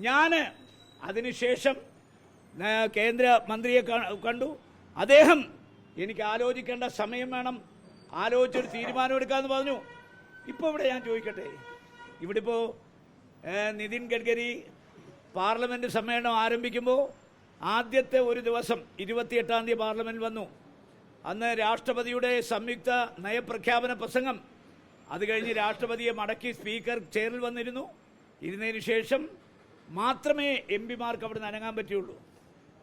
ഞാൻ അതിനുശേഷം കേന്ദ്ര മന്ത്രിയെ കണ്ടു. അദ്ദേഹം എനിക്ക് ആലോചിക്കേണ്ട സമയം വേണം, ആലോചിച്ചൊരു തീരുമാനമെടുക്കാമെന്ന് പറഞ്ഞു. ഇപ്പോൾ ഇവിടെ ഞാൻ ചോദിക്കട്ടെ, ഇവിടെ ഇപ്പോൾ നിതിൻ ഗഡ്കരി പാർലമെൻറ്റ് സമ്മേളനം ആരംഭിക്കുമ്പോൾ ആദ്യത്തെ ഒരു ദിവസം 28-ാം തീയതി പാർലമെൻറ്റ് വന്നു. അന്ന് രാഷ്ട്രപതിയുടെ സംയുക്ത നയപ്രഖ്യാപന പ്രസംഗം, അത് കഴിഞ്ഞ് രാഷ്ട്രപതിയെ മടക്കി സ്പീക്കർ ചെയറിൽ വന്നിരുന്നു. ഇരുന്നതിന് ശേഷം മാത്രമേ എം പിമാർക്ക് അവിടെ നിന്ന് അനങ്ങാൻ പറ്റുള്ളൂ.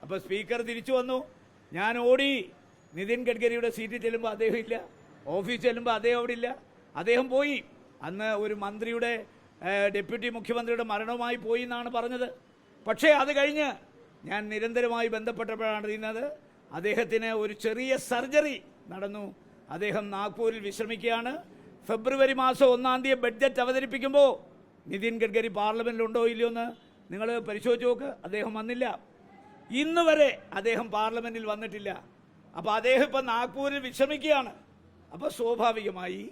അപ്പോൾ സ്പീക്കർ തിരിച്ചു വന്നു. ഞാൻ ഓടി നിതിൻ ഗഡ്കരിയുടെ സീറ്റിൽ ചെല്ലുമ്പോൾ അദ്ദേഹം ഇല്ല, ഓഫീസ് ചെല്ലുമ്പോൾ അദ്ദേഹം അവിടെ ഇല്ല. അദ്ദേഹം പോയി. അന്ന് ഒരു മന്ത്രിയുടെ ഡെപ്യൂട്ടി മുഖ്യമന്ത്രിയുടെ മരണവുമായി പോയി എന്നാണ് പറഞ്ഞത്. പക്ഷേ അത് കഴിഞ്ഞ് ഞാൻ നിരന്തരമായി ബന്ധപ്പെട്ടപ്പോഴാണ് അറിയുന്നത് അദ്ദേഹത്തിന് ഒരു ചെറിയ സർജറി നടന്നു. അദ്ദേഹം നാഗ്പൂരിൽ വിശ്രമിക്കുകയാണ്. ഫെബ്രുവരി മാസം 1-ാം തീയതി ബഡ്ജറ്റ് അവതരിപ്പിക്കുമ്പോൾ നിതിൻ ഗഡ്കരി പാർലമെൻറ്റിലുണ്ടോ ഇല്ലയോ എന്ന് നിങ്ങൾ പരിശോധിച്ച് നോക്ക്. അദ്ദേഹം വന്നില്ല. ഇന്ന് വരെ അദ്ദേഹം പാർലമെൻറ്റിൽ വന്നിട്ടില്ല. അപ്പോൾ അദ്ദേഹം ഇപ്പം നാഗ്പൂരിൽ വിശ്രമിക്കുകയാണ്. അപ്പോൾ സ്വാഭാവികമായി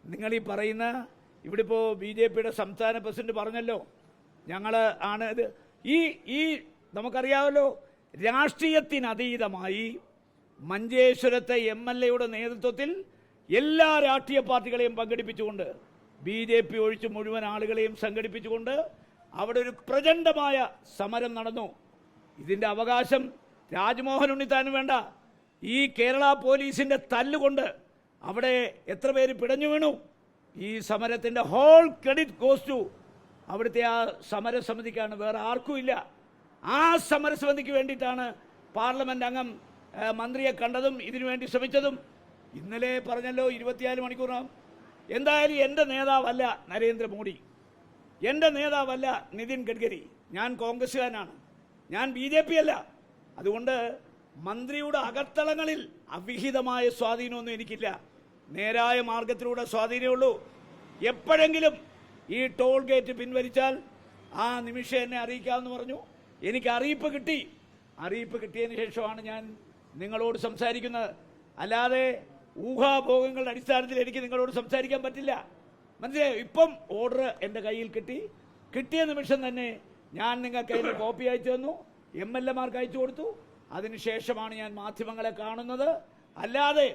നിങ്ങളീ പറയുന്ന ഇവിടെ ഇപ്പോൾ BJPയുടെ സംസ്ഥാന പ്രസിഡന്റ് പറഞ്ഞല്ലോ, ഞങ്ങൾ ആണ് ഇത് ഈ നമുക്കറിയാമല്ലോ, രാഷ്ട്രീയത്തിനതീതമായി മഞ്ചേശ്വരത്തെ MLAയുടെ നേതൃത്വത്തിൽ എല്ലാ രാഷ്ട്രീയ പാർട്ടികളെയും പങ്കെടുപ്പിച്ചുകൊണ്ട് BJP ഒഴിച്ച് മുഴുവൻ ആളുകളെയും സംഘടിപ്പിച്ചുകൊണ്ട് അവിടെ ഒരു പ്രചണ്ഡമായ സമരം നടന്നു. ഇതിൻ്റെ അവകാശം രാജ്മോഹൻ ഉണ്ണിത്താന് വേണ്ട. ഈ കേരള പോലീസിൻ്റെ തല്ലുകൊണ്ട് അവിടെ എത്ര പേര് പിടഞ്ഞു വീണു. ഈ സമരത്തിൻ്റെ ഹോൾ ക്രെഡിറ്റ് ഗോസ് ടു അവിടുത്തെ ആ സമരസമിതിക്കാണ്, വേറെ ആർക്കും ഇല്ല. ആ സമരസമിതിക്ക് വേണ്ടിയിട്ടാണ് പാർലമെൻറ്റ് അംഗം മന്ത്രിയെ കണ്ടതും ഇതിനുവേണ്ടി ശ്രമിച്ചതും. ഇന്നലെ പറഞ്ഞല്ലോ 24 മണിക്കൂറാം. എന്തായാലും എൻ്റെ നേതാവല്ല നരേന്ദ്രമോദി, എൻ്റെ നേതാവല്ല നിതിൻ ഗഡ്കരി. ഞാൻ കോൺഗ്രസ്സുകാരനാണ്, ഞാൻ BJP അല്ല. അതുകൊണ്ട് മന്ത്രിയുടെ അകത്തളങ്ങളിൽ അവിഹിതമായ സ്വാധീനമൊന്നും എനിക്കില്ല. നേരായ മാർഗത്തിലൂടെ സ്വാധീനമേ ഉള്ളൂ. എപ്പോഴെങ്കിലും ഈ ടോൾ ഗേറ്റ് പിൻവലിച്ചാൽ ആ നിമിഷം എന്നെ അറിയിക്കാമെന്ന് പറഞ്ഞു. എനിക്ക് അറിയിപ്പ് കിട്ടി. അറിയിപ്പ് കിട്ടിയതിന് ശേഷമാണ് ഞാൻ നിങ്ങളോട് സംസാരിക്കുന്നത്. അല്ലാതെ ഊഹാഭോഗങ്ങളുടെ അടിസ്ഥാനത്തിൽ എനിക്ക് നിങ്ങളോട് സംസാരിക്കാൻ പറ്റില്ല. മനസ്സിലായോ? ഇപ്പം ഓർഡർ എൻ്റെ കയ്യിൽ കിട്ടിയ നിമിഷം തന്നെ ഞാൻ നിങ്ങൾക്ക് അതിൻ്റെ കോപ്പി അയച്ചു തന്നു, MLAമാർക്ക് അയച്ചു കൊടുത്തു. അതിനുശേഷമാണ് ഞാൻ മാധ്യമങ്ങളെ കാണുന്നത്. അല്ലാതെ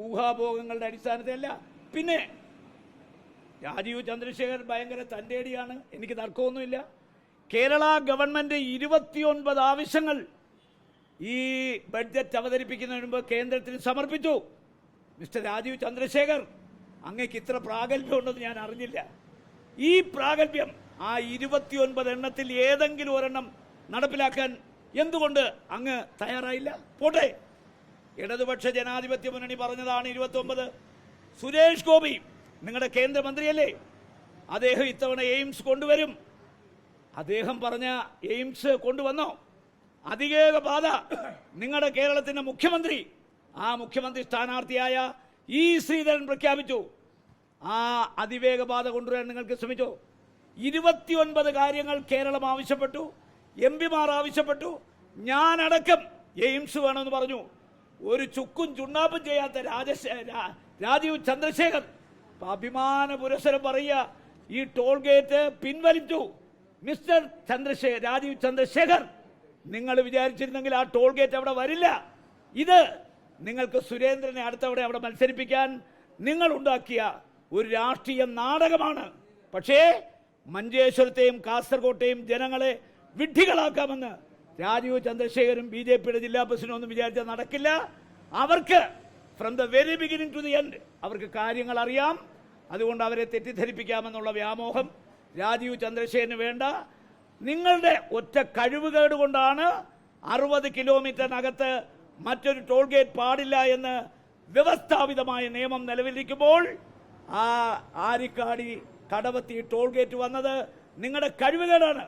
ഊഹാഭോഗങ്ങളുടെ അടിസ്ഥാനത്തിലല്ല. പിന്നെ രാജീവ് ചന്ദ്രശേഖർ ഭയങ്കര തൻ്റെടിയാണ്, എനിക്ക് തർക്കമൊന്നുമില്ല. കേരള ഗവൺമെൻറ് 29 ആവശ്യങ്ങൾ ഈ ബഡ്ജറ്റ് അവതരിപ്പിക്കുന്നതിന് മുമ്പ് കേന്ദ്രത്തിന് സമർപ്പിച്ചു. മിസ്റ്റർ രാജീവ് ചന്ദ്രശേഖർ, അങ്ങേക്ക് ഇത്ര പ്രാഗൽഭ്യം ഉണ്ടെന്ന് ഞാൻ അറിഞ്ഞില്ല. ഈ പ്രാഗൽഭ്യം ആ 29 എണ്ണത്തിൽ ഏതെങ്കിലും ഒരെണ്ണം നടപ്പിലാക്കാൻ എന്തുകൊണ്ട് അങ്ങ് തയ്യാറായില്ല? പോട്ടെ, ഇടതുപക്ഷ ജനാധിപത്യ മുന്നണി പറഞ്ഞതാണ് 29. സുരേഷ് ഗോപി നിങ്ങളുടെ കേന്ദ്രമന്ത്രിയല്ലേ, അദ്ദേഹം ഇത്തവണ എയിംസ് കൊണ്ടുവരും. അദ്ദേഹം പറഞ്ഞ എയിംസ് കൊണ്ടുവന്നോ? അതിവേഗ പാത നിങ്ങളുടെ കേരളത്തിൻ്റെ മുഖ്യമന്ത്രി, ആ മുഖ്യമന്ത്രി സ്ഥാനാർത്ഥിയായ E. ശ്രീധരൻ പ്രഖ്യാപിച്ചു. ആ അതിവേഗ പാത കൊണ്ടുവരാൻ നിങ്ങൾക്ക് ശ്രമിച്ചോ? 29 കാര്യങ്ങൾ കേരളം ആവശ്യപ്പെട്ടു, MPമാർ ആവശ്യപ്പെട്ടു, ഞാനടക്കം എയിംസ് വേണമെന്ന് പറഞ്ഞു. ഒരു ചുക്കും ചുണ്ണാപ്പും ചെയ്യാത്ത രാജീവ് ചന്ദ്രശേഖർ അഭിമാന പുരസ്സരം പറയുക ഈ ടോൾ ഗേറ്റ് പിൻവലിച്ചു. മിസ്റ്റർ രാജീവ് ചന്ദ്രശേഖർ, നിങ്ങൾ വിചാരിച്ചിരുന്നെങ്കിൽ ആ ടോൾ ഗേറ്റ് അവിടെ വരില്ല. ഇത് നിങ്ങൾക്ക് സുരേന്ദ്രനെ അടുത്തവിടെ അവിടെ മത്സരിപ്പിക്കാൻ നിങ്ങൾ ഉണ്ടാക്കിയ ഒരു രാഷ്ട്രീയ നാടകമാണ്. പക്ഷേ മഞ്ചേശ്വരത്തെയും കാസർകോട്ടെയും ജനങ്ങളെ വിഡ്ഢികളാക്കാമെന്ന് രാജീവ് ചന്ദ്രശേഖരും BJPയുടെ ജില്ലാ പ്രസിഡന്റും ഒന്നും വിചാരിച്ചാൽ നടക്കില്ല. അവർക്ക് from the very beginning to the end അവർക്ക് കാര്യങ്ങൾ അറിയാം. അതുകൊണ്ട് അവരെ തെറ്റിദ്ധരിപ്പിക്കാമെന്നുള്ള വ്യാമോഹം രാജീവ് ചന്ദ്രശേഖരന് വേണ്ട. നിങ്ങളുടെ ഒറ്റ കഴിവുകേട് കൊണ്ടാണ് 60 കിലോമീറ്ററിനകത്ത് മറ്റൊരു ടോൾ ഗേറ്റ് പാടില്ല എന്ന് വ്യവസ്ഥാപിതമായ നിയമം നിലവിലിരിക്കുമ്പോൾ ആ ആരിക്കാടി കടവത്തി ടോൾ ഗേറ്റ് വന്നത് നിങ്ങളുടെ കഴിവുകേടാണ്.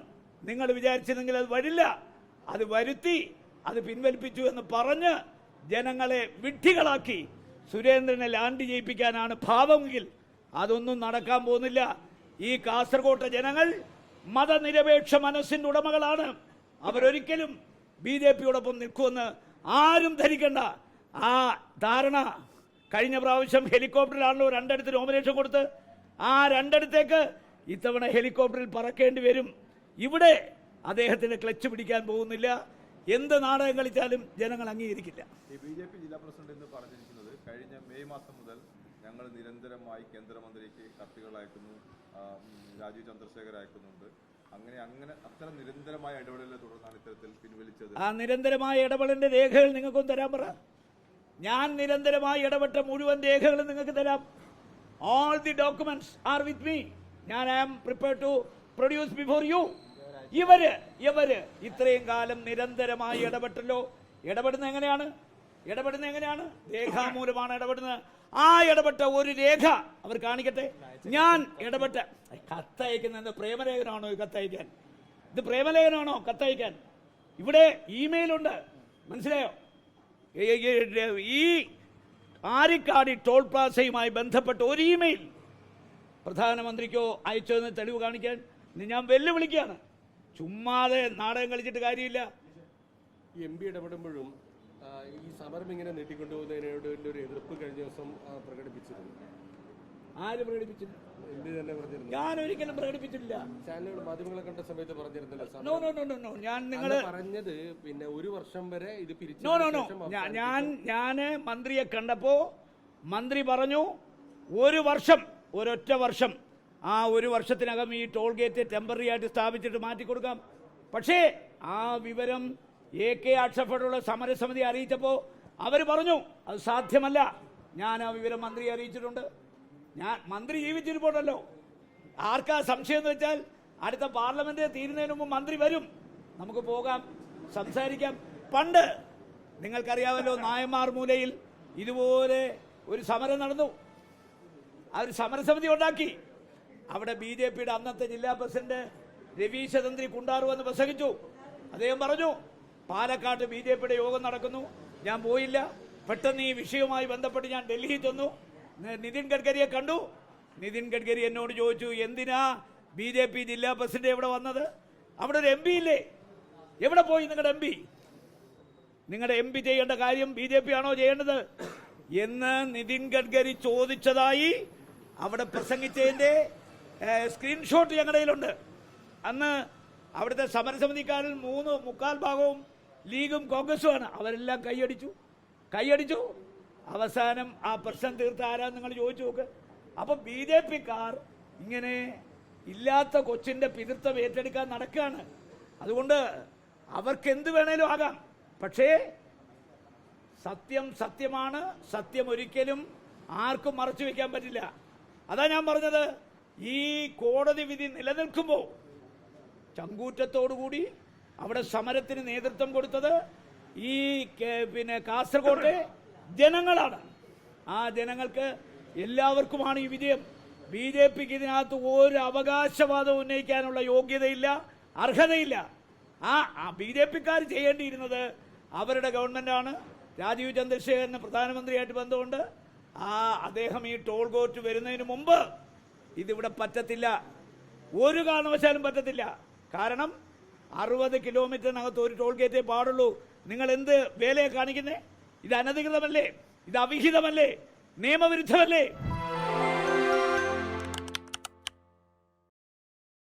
നിങ്ങൾ വിചാരിച്ചിരുന്നെങ്കിൽ അത് വരില്ല, അത് വരുത്തി, അത് പിൻവലിപ്പിച്ചു എന്ന് പറഞ്ഞ് ജനങ്ങളെ വിഡ്ഢികളാക്കി സുരേന്ദ്രനെ ലാൻഡ് ചെയ്യിപ്പിക്കാനാണ് ഭാവമെങ്കിൽ അതൊന്നും നടക്കാൻ പോകുന്നില്ല. ഈ കാസർകോട്ടെ ജനങ്ങൾ മതനിരപേക്ഷ മനസ്സിൻ്റെ ഉടമകളാണ്. അവരൊരിക്കലും BJPയോടൊപ്പം നിൽക്കുമെന്ന് ആരും ധരിക്കണ്ട. ആ ധാരണ കഴിഞ്ഞ പ്രാവശ്യം ഹെലികോപ്റ്ററിലാണല്ലോ 2 നോമിനേഷൻ കൊടുത്ത്, 2 ഇടത്തേക്ക്. ഇത്തവണ ഹെലികോപ്റ്ററിൽ പറക്കേണ്ടി വരും. ഇവിടെ അദ്ദേഹത്തിന് ക്ലച്ച് പിടിക്കാൻ പോകുന്നില്ല. എന്ത് നാടകം കളിച്ചാലും ജനങ്ങൾ അംഗീകരിക്കില്ല. ബിജെപി ജില്ലാ പ്രസിഡന്റ് എന്ന് പറഞ്ഞിരിക്കുന്നത് കഴിഞ്ഞ മെയ് മാസം മുതൽ ഞങ്ങൾ നിരന്തരമായി കേന്ദ്രമന്ത്രിക്ക് കത്തുകൾ അയക്കുന്നു, രാജീവ് ചന്ദ്രശേഖർ അയക്കുന്നുണ്ട്. അങ്ങനെ അത്തരം നിരന്തരമായ ഇടപെടലിനെ തുടർന്നാണ് ഇത്തരത്തിൽ പിൻവലിച്ചത്. ആ നിരന്തരമായ ഇടപെടലിന്റെ രേഖകൾ നിങ്ങൾക്കൊന്ന് തരാൻ പറ. ഞാൻ നിരന്തരമായി ഇടപെട്ട മുഴുവൻ രേഖകളും നിങ്ങൾക്ക് തരാം. All the documents are with me. ഞാൻ I am prepared to produce before you. ഇവര് ഇത്രയും കാലം നിരന്തരമായി ഇടപെട്ടല്ലോ. ഇടപെടുന്നത് എങ്ങനെയാണ്? രേഖാമൂലമാണ് ഇടപെടുന്നത്. ആ ഇടപെട്ട ഒരു രേഖ അവർ കാണിക്കട്ടെ. ഞാൻ ഇടപെട്ട കത്തയക്കുന്നത് പ്രേമലേഖനാണോ? കത്തയക്കാൻ ഇത് പ്രേമലേഖനാണോ? കത്തയക്കാൻ ഇവിടെ ഇമെയിലുണ്ട്, മനസ്സിലായോ? ഈ ആരിക്കാടി ടോൾ പ്ലാസയുമായി ബന്ധപ്പെട്ട ഒരു ഇമെയിൽ പ്രധാനമന്ത്രിക്കോ അയച്ചതെന്ന് തെളിവ് കാണിക്കാൻ ഞാൻ വെല്ലുവിളിക്കുകയാണ്. ചുമ്മാതെ നാടകം കളിച്ചിട്ട് കാര്യമില്ല. MP ഇടപെടുമ്പോഴും ഈ സമരം ഇങ്ങനെ നീട്ടിക്കൊണ്ടുപോകുന്നതിനോട് ഒരു എതിർപ്പ് കഴിഞ്ഞ ദിവസം പ്രകടിപ്പിച്ചിരുന്നു. ആര് പ്രകടിപ്പിച്ചില്ല? MP തന്നെ പറഞ്ഞിരുന്നു. ഞാൻ ഒരിക്കലും പ്രകടിപ്പിച്ചിട്ടില്ല. ചാനലുകൾ മാധ്യമങ്ങളെ കണ്ട സമയത്ത് പറഞ്ഞിരുന്നല്ലോ. ഞാൻ നിങ്ങൾ പറഞ്ഞത് പിന്നെ ഒരു വർഷം വരെ ഇത് പിരിച്ചു. ഞാൻ മന്ത്രിയെ കണ്ടപ്പോ മന്ത്രി പറഞ്ഞു ഒരൊറ്റ വർഷം, ആ ഒരു വർഷത്തിനകം ഈ ടോൾ ഗേറ്റ് ടെമ്പററി ആയിട്ട് സ്ഥാപിച്ചിട്ട് മാറ്റിക്കൊടുക്കാം. പക്ഷേ ആ വിവരം AK ആക്ഷേപമുള്ള സമരസമിതി അറിയിച്ചപ്പോൾ അവർ പറഞ്ഞു അത് സാധ്യമല്ല. ഞാൻ ആ വിവരം മന്ത്രിയെ അറിയിച്ചിട്ടുണ്ട്. മന്ത്രി ജീവിച്ചിരിപ്പുണ്ടല്ലോ. ആർക്കാ സംശയം എന്ന് വെച്ചാൽ അടുത്ത പാർലമെന്റ് തീരുന്നതിന് മുമ്പ് മന്ത്രി വരും, നമുക്ക് പോകാം, സംസാരിക്കാം. പണ്ട് നിങ്ങൾക്കറിയാമല്ലോ, നായന്മാർ മൂലയിൽ ഇതുപോലെ ഒരു സമരം നടന്നു. ആ ഒരു സമരസമിതി ഉണ്ടാക്കി. അവിടെ BJPയുടെ അന്നത്തെ ജില്ലാ പ്രസിഡന്റ് രവീശ തന്ത്രി കുണ്ടാറു വന്ന് പ്രസംഗിച്ചു. അദ്ദേഹം പറഞ്ഞു പാലക്കാട്ട് BJPയുടെ യോഗം നടക്കുന്നു, ഞാൻ പോയില്ല. പെട്ടെന്ന് ഈ വിഷയവുമായി ബന്ധപ്പെട്ട് ഞാൻ ഡൽഹിയിൽ ചെന്നു, നിതിൻ ഗഡ്കരിയെ കണ്ടു. നിതിൻ ഗഡ്കരി എന്നോട് ചോദിച്ചു, എന്തിനാ BJP ജില്ലാ പ്രസിഡന്റ് എവിടെ വന്നത്? അവിടെ ഒരു MP ഇല്ലേ? എവിടെ പോയി നിങ്ങളുടെ MP? നിങ്ങളുടെ MP ചെയ്യേണ്ട കാര്യം BJP ആണോ ചെയ്യേണ്ടത് എന്ന് നിതിൻ ഗഡ്കരി ചോദിച്ചതായി അവിടെ പ്രസംഗിച്ചതിന്റെ സ്ക്രീൻഷോട്ട് ഞങ്ങളുടെ കയ്യിലുണ്ട്. അന്ന് അവിടുത്തെ സമരസമിതിക്കാരിൽ 3/4 ഭാഗവും ലീഗും കോൺഗ്രസുമാണ്. അവരെല്ലാം കൈയടിച്ചു. അവസാനം ആ പ്രശ്നം തീർത്ത ആരാന്ന് നിങ്ങൾ ചോദിച്ചു നോക്ക്. അപ്പൊ BJPക്കാർ ഇങ്ങനെ ഇല്ലാത്ത കൊച്ചിന്റെ പിതൃത്വം ഏറ്റെടുക്കാൻ നടക്കുകയാണ്. അതുകൊണ്ട് അവർക്ക് എന്ത് വേണേലും ആകാം. പക്ഷേ സത്യം സത്യമാണ്. സത്യം ഒരിക്കലും ആർക്കും മറച്ചു വെക്കാൻ പറ്റില്ല. അതാ ഞാൻ പറഞ്ഞത്, ഈ കോടതി വിധി നിലനിൽക്കുമ്പോൾ ചങ്കൂറ്റത്തോടുകൂടി അവിടെ സമരത്തിന് നേതൃത്വം കൊടുത്തത് ഈ കാസർഗോട്ടെ ജനങ്ങളാണ്. ആ ജനങ്ങൾക്ക് എല്ലാവർക്കുമാണ് ഈ വിജയം. BJPക്ക് ഇതിനകത്ത് ഒരു അവകാശവാദം ഉന്നയിക്കാനുള്ള യോഗ്യതയില്ല, അർഹതയില്ല. ആ BJPക്കാർ ചെയ്യേണ്ടിയിരുന്നത് അവരുടെ ഗവൺമെന്റാണ്. രാജീവ് ചന്ദ്രശേഖരന് പ്രധാനമന്ത്രിയായിട്ട് ബന്ധമുണ്ട്. അദ്ദേഹം ഈ ടോൾ ഗേറ്റ് വരുന്നതിന് മുമ്പ് ഇതിവിടെ പറ്റത്തില്ല, ഒരു കാരണവശാലും പറ്റത്തില്ല. കാരണം 60 കിലോമീറ്ററിനകത്ത് ഒരു ടോൾ ഗേറ്റേ പാടുള്ളൂ. നിങ്ങൾ എന്ത് വേലയെ കാണിക്കുന്നേ? ഇത് അനധികൃതമല്ലേ? ഇത് അവിഹിതമല്ലേ? നിയമവിരുദ്ധമല്ലേ?